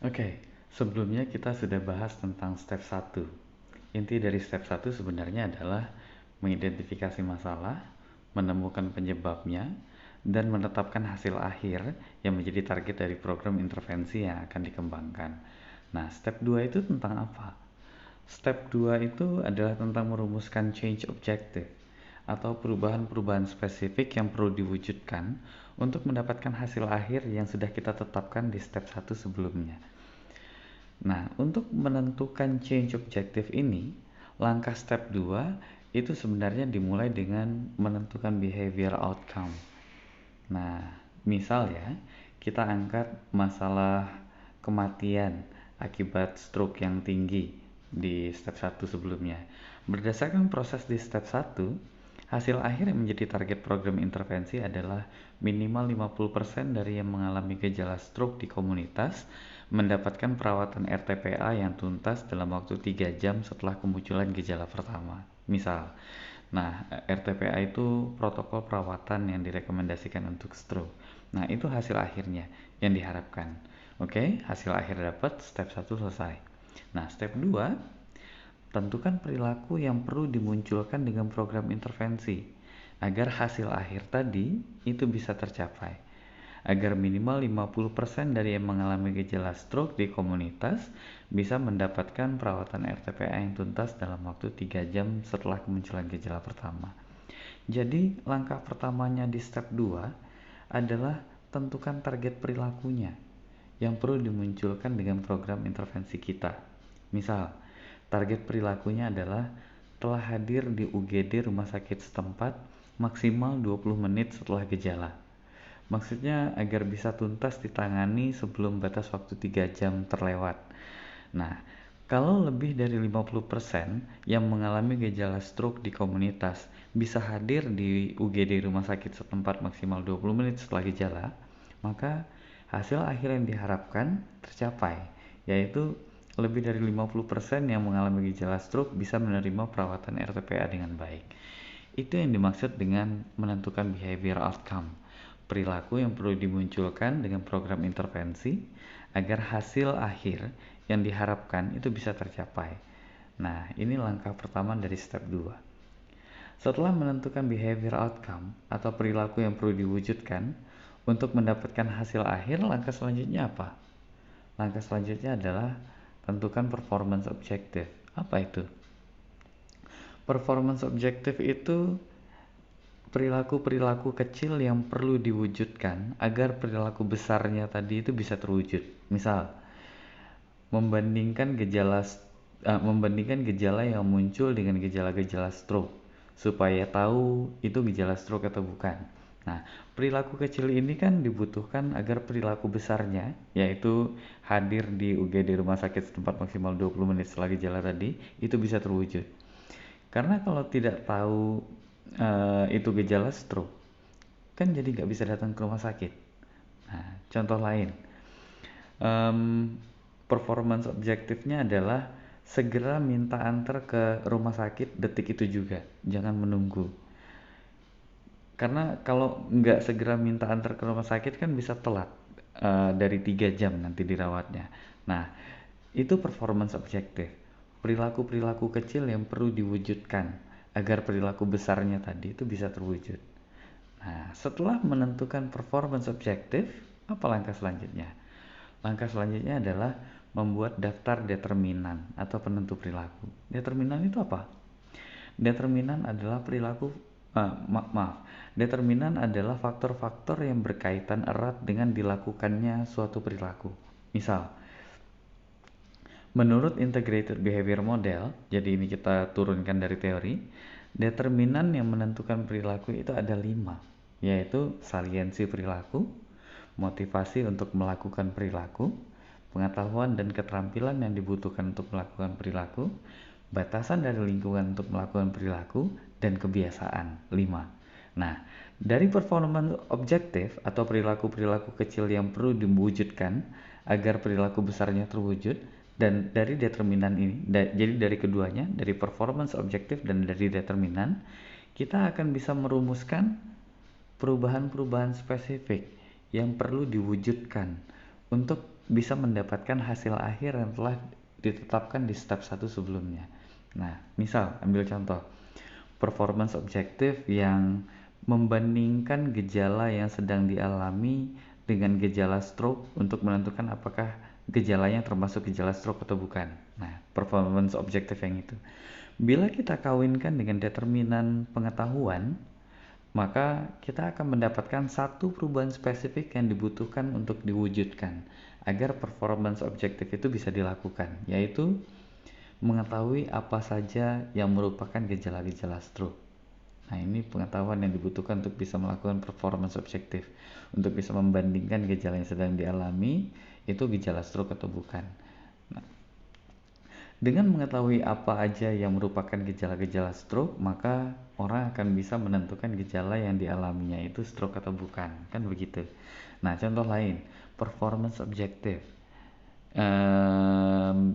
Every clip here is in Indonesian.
Oke, sebelumnya kita sudah bahas tentang step 1. Inti dari step 1 sebenarnya adalah mengidentifikasi masalah, menemukan penyebabnya, dan menetapkan hasil akhir yang menjadi target dari program intervensi yang akan dikembangkan. Nah, step 2 itu tentang apa? Step 2 itu adalah tentang merumuskan change objective atau perubahan-perubahan spesifik yang perlu diwujudkan untuk mendapatkan hasil akhir yang sudah kita tetapkan di step 1 sebelumnya. Nah, untuk menentukan change objective ini, langkah step 2 itu sebenarnya dimulai dengan menentukan behavior outcome. Nah, misal ya, kita angkat masalah kematian akibat stroke yang tinggi di step 1 sebelumnya. Berdasarkan proses di step 1, hasil akhir yang menjadi target program intervensi adalah minimal 50% dari yang mengalami gejala stroke di komunitas mendapatkan perawatan RTPA yang tuntas dalam waktu 3 jam setelah kemunculan gejala pertama. Misal, nah, RTPA itu protokol perawatan yang direkomendasikan untuk stroke. Nah, itu hasil akhirnya yang diharapkan. Oke, hasil akhir dapat, step 1 selesai. Nah, step 2, tentukan perilaku yang perlu dimunculkan dengan program intervensi agar hasil akhir tadi itu bisa tercapai. Agar minimal 50% dari yang mengalami gejala stroke di komunitas bisa mendapatkan perawatan RTPA yang tuntas dalam waktu 3 jam setelah kemunculan gejala pertama. Jadi, langkah pertamanya di step 2 adalah tentukan target perilakunya yang perlu dimunculkan dengan program intervensi kita. Misal, target perilakunya adalah telah hadir di UGD rumah sakit setempat maksimal 20 menit setelah gejala. Maksudnya agar bisa tuntas ditangani sebelum batas waktu 3 jam terlewat. Nah, kalau lebih dari 50% yang mengalami gejala stroke di komunitas bisa hadir di UGD rumah sakit setempat maksimal 20 menit setelah gejala, maka hasil akhir yang diharapkan tercapai, yaitu lebih dari 50% yang mengalami gejala stroke bisa menerima perawatan RTPA dengan baik. Itu yang dimaksud dengan menentukan behavior outcome, perilaku yang perlu dimunculkan dengan program intervensi agar hasil akhir yang diharapkan itu bisa tercapai. Nah, ini langkah pertama dari step 2. Setelah menentukan behavior outcome atau perilaku yang perlu diwujudkan untuk mendapatkan hasil akhir, langkah selanjutnya apa? Langkah selanjutnya adalah tentukan performance objective. Apa itu? Performance objective itu perilaku-perilaku kecil yang perlu diwujudkan agar perilaku besarnya tadi itu bisa terwujud. Misal, membandingkan gejala yang muncul dengan gejala-gejala stroke supaya tahu itu gejala stroke atau bukan. Nah, perilaku kecil ini kan dibutuhkan agar perilaku besarnya, yaitu hadir di UGD rumah sakit setempat maksimal 20 menit setelah gejala tadi, itu bisa terwujud. Karena kalau tidak tahu itu gejala stroke, kan jadi nggak bisa datang ke rumah sakit. Nah, contoh lain, performance objektifnya adalah segera minta antar ke rumah sakit detik itu juga, jangan menunggu. Karena kalau nggak segera minta antar ke rumah sakit kan bisa telat dari 3 jam nanti dirawatnya. Nah, itu performance objektif. Perilaku-perilaku kecil yang perlu diwujudkan agar perilaku besarnya tadi itu bisa terwujud. Nah, setelah menentukan performance objektif, apa langkah selanjutnya? Langkah selanjutnya adalah membuat daftar determinan atau penentu perilaku. Determinan itu apa? Determinan adalah Determinan adalah faktor-faktor yang berkaitan erat dengan dilakukannya suatu perilaku. Misal, menurut Integrated Behavior Model, jadi ini kita turunkan dari teori, determinan yang menentukan perilaku itu ada 5, yaitu saliensi perilaku, motivasi untuk melakukan perilaku, pengetahuan dan keterampilan yang dibutuhkan untuk melakukan perilaku, batasan dari lingkungan untuk melakukan perilaku, dan kebiasaan. 5. Nah, dari performance objektif atau perilaku-perilaku kecil yang perlu diwujudkan agar perilaku besarnya terwujud, dan dari determinan ini, jadi dari keduanya, dari performance objektif dan dari determinan, kita akan bisa merumuskan perubahan-perubahan spesifik yang perlu diwujudkan untuk bisa mendapatkan hasil akhir yang telah ditetapkan di step 1 sebelumnya. Nah, misal ambil contoh performance objektif yang membandingkan gejala yang sedang dialami dengan gejala stroke untuk menentukan apakah gejalanya termasuk gejala stroke atau bukan. Nah, performance objektif yang itu. Bila kita kawinkan dengan determinan pengetahuan, maka kita akan mendapatkan satu perubahan spesifik yang dibutuhkan untuk diwujudkan agar performance objektif itu bisa dilakukan, yaitu mengetahui apa saja yang merupakan gejala-gejala stroke. Nah, ini pengetahuan yang dibutuhkan untuk bisa melakukan performance objektif, untuk bisa membandingkan gejala yang sedang dialami itu gejala stroke atau bukan. Nah, dengan mengetahui apa aja yang merupakan gejala-gejala stroke, maka orang akan bisa menentukan gejala yang dialaminya itu stroke atau bukan, kan begitu. Nah, contoh lain, performance objektif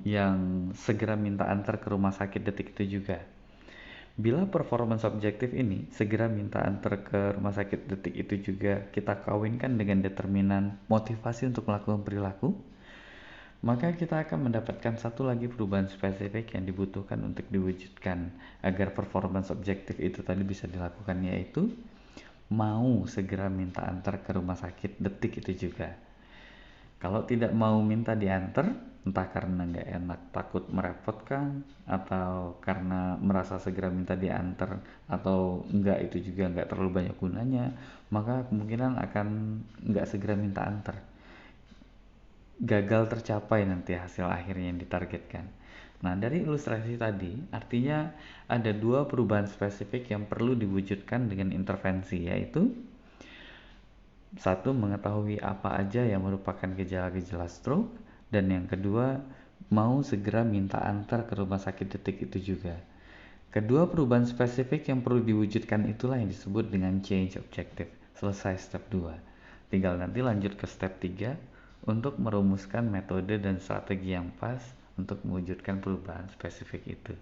yang segera minta antar ke rumah sakit detik itu juga. Bila performance objektif ini segera minta antar ke rumah sakit detik itu juga kita kawinkan dengan determinan motivasi untuk melakukan perilaku, maka kita akan mendapatkan satu lagi perubahan spesifik yang dibutuhkan untuk diwujudkan agar performance objektif itu tadi bisa dilakukan, yaitu mau segera minta antar ke rumah sakit detik itu juga. Kalau tidak mau minta diantar, entah karena nggak enak, takut merepotkan, atau karena merasa segera minta diantar, atau enggak, itu juga nggak terlalu banyak gunanya, maka kemungkinan akan nggak segera minta antar. Gagal tercapai nanti hasil akhirnya yang ditargetkan. Nah, dari ilustrasi tadi, artinya ada dua perubahan spesifik yang perlu diwujudkan dengan intervensi, yaitu satu, mengetahui apa aja yang merupakan gejala-gejala stroke, dan yang kedua, mau segera minta antar ke rumah sakit detik itu juga. Kedua perubahan spesifik yang perlu diwujudkan itulah yang disebut dengan change objective. Selesai step 2. Tinggal nanti lanjut ke step 3 untuk merumuskan metode dan strategi yang pas untuk mewujudkan perubahan spesifik itu.